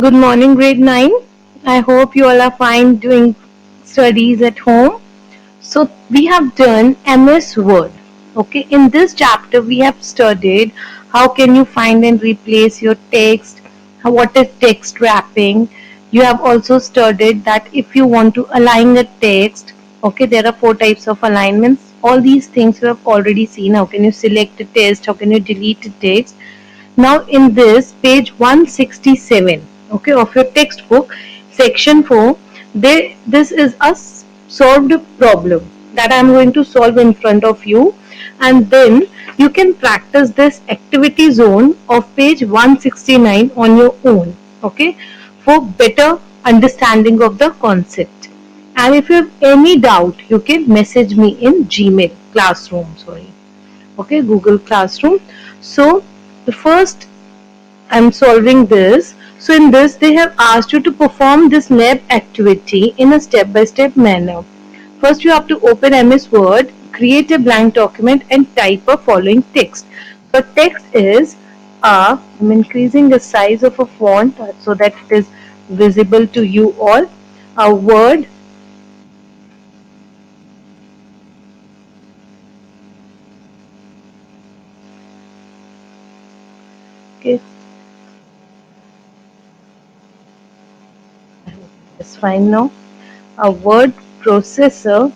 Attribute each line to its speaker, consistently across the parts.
Speaker 1: Good morning, grade 9. I hope you all are fine doing studies at home. So, we have done MS Word. Okay, in this chapter, we have studied how can you find and replace your text, what is text wrapping. You have also studied that if you want to align a text, okay, there are four types of alignments. All these things you have already seen. How can you select a text? How can you delete a text? Now in this page 167, okay, of your textbook, section 4, this is a solved problem that I am going to solve in front of you, and then you can practice this activity zone of page 169 on your own, okay, for better understanding of the concept. And if you have any doubt, you can message me in Gmail Classroom, okay, Google Classroom. So the first I'm solving this. So in this they have asked you to perform this lab activity in a step-by-step manner. First you have to open MS Word, create a blank document and type a following text. So text is I'm increasing the size of a font so that it is visible to you all. A word, okay, it's fine now. A word processor.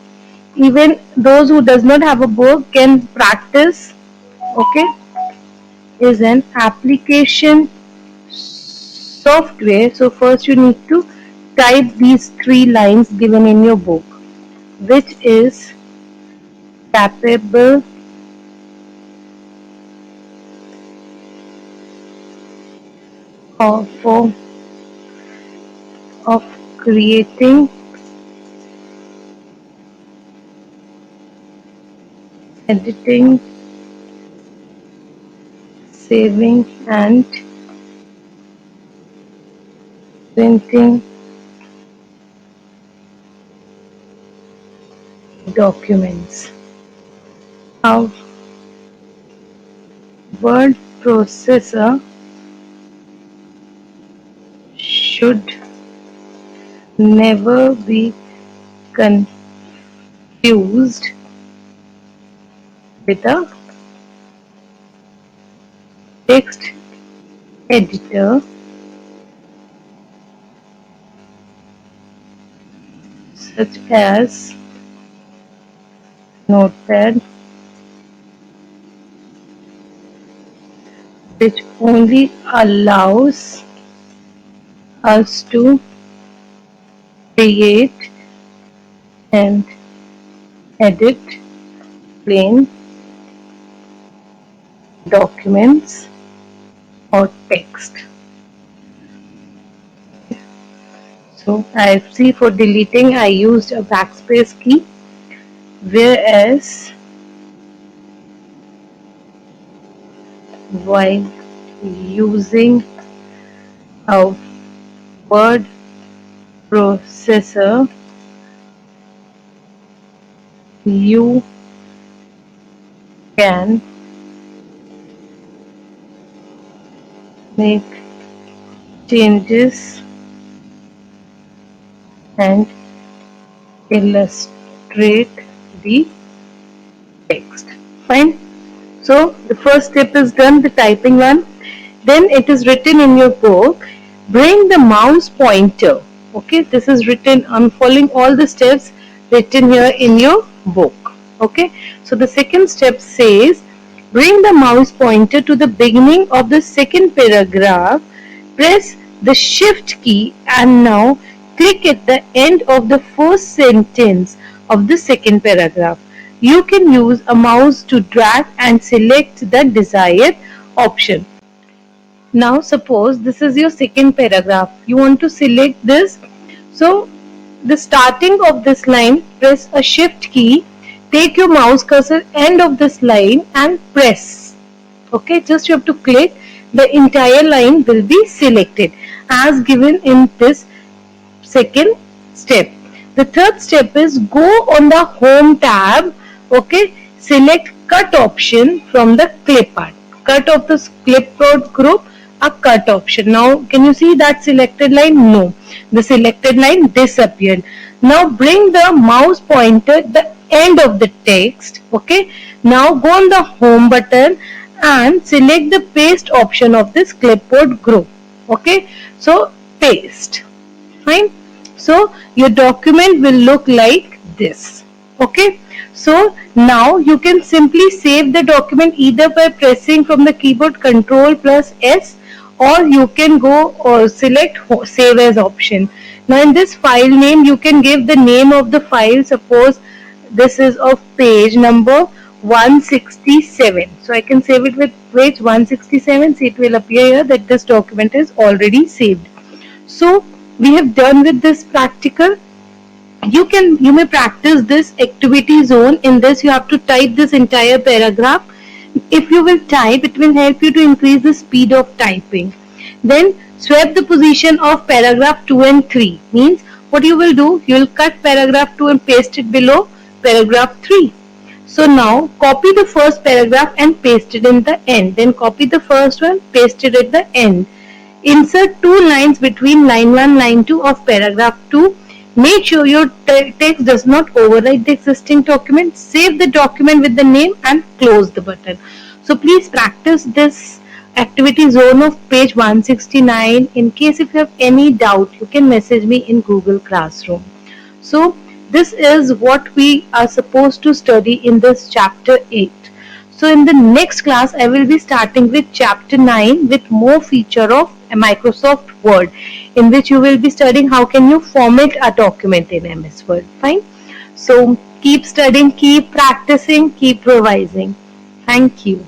Speaker 1: Even those who does not have a book can practice, okay, is an application software. So first you need to type these three lines given in your book, which is capable of of creating, editing, saving and printing documents. A word processor should never be confused with a text editor such as Notepad, which only allows us to create and edit plain documents or text. So I see for deleting I used a backspace key, whereas while using a word processor you can make changes and illustrate the text. Fine. So the first step is done, the typing one. Then it is written in your book. Bring the mouse pointer. Okay, this is written. I'm following all the steps written here in your book. Okay, so the second step says, bring the mouse pointer to the beginning of the second paragraph. Press the shift key and now click at the end of the first sentence of the second paragraph. You can use a mouse to drag and select the desired option. Now suppose this is your second paragraph. You want to select this. So the starting of this line, press a shift key, take your mouse cursor end of this line and press. Okay, just you have to click, the entire line will be selected as given in this second step. The third step is go on the home tab, okay, select cut option from the clipart. Cut of the clipboard group, a cut option. Now can you see that selected line? No, the selected line disappeared. Now bring the mouse pointer at the end of the text. Okay, now go on the home button and select the paste option of this clipboard group. Okay, so paste. Fine. So your document will look like this. Okay. So now you can simply save the document either by pressing from the keyboard Ctrl plus S, or you can go or select save as option. Now in this file name you can give the name of the file. Suppose this is of page number 167. So I can save it with page 167. So it will appear here that this document is already saved. So we have done with this practical. You may practice this activity zone. In this you have to type this entire paragraph. If you will type, it will help you to increase the speed of typing. Then swap the position of paragraph 2 and 3. Means what you will do, you will cut paragraph 2 and paste it below paragraph 3. So now copy the first paragraph and paste it in the end. Then copy the first one, paste it at the end. Insert 2 lines between line 1 line 2 of paragraph 2. Make sure your text does not overwrite the existing document. Save the document with the name and close the button. So please practice this activity zone of page 169. In case if you have any doubt, you can message me in Google Classroom. So this is what we are supposed to study in this chapter 8. So in the next class, I will be starting with chapter 9 with more feature of Microsoft Word, in which you will be studying how can you format a document in MS Word. Fine. So keep studying, keep practicing, keep revising. Thank you.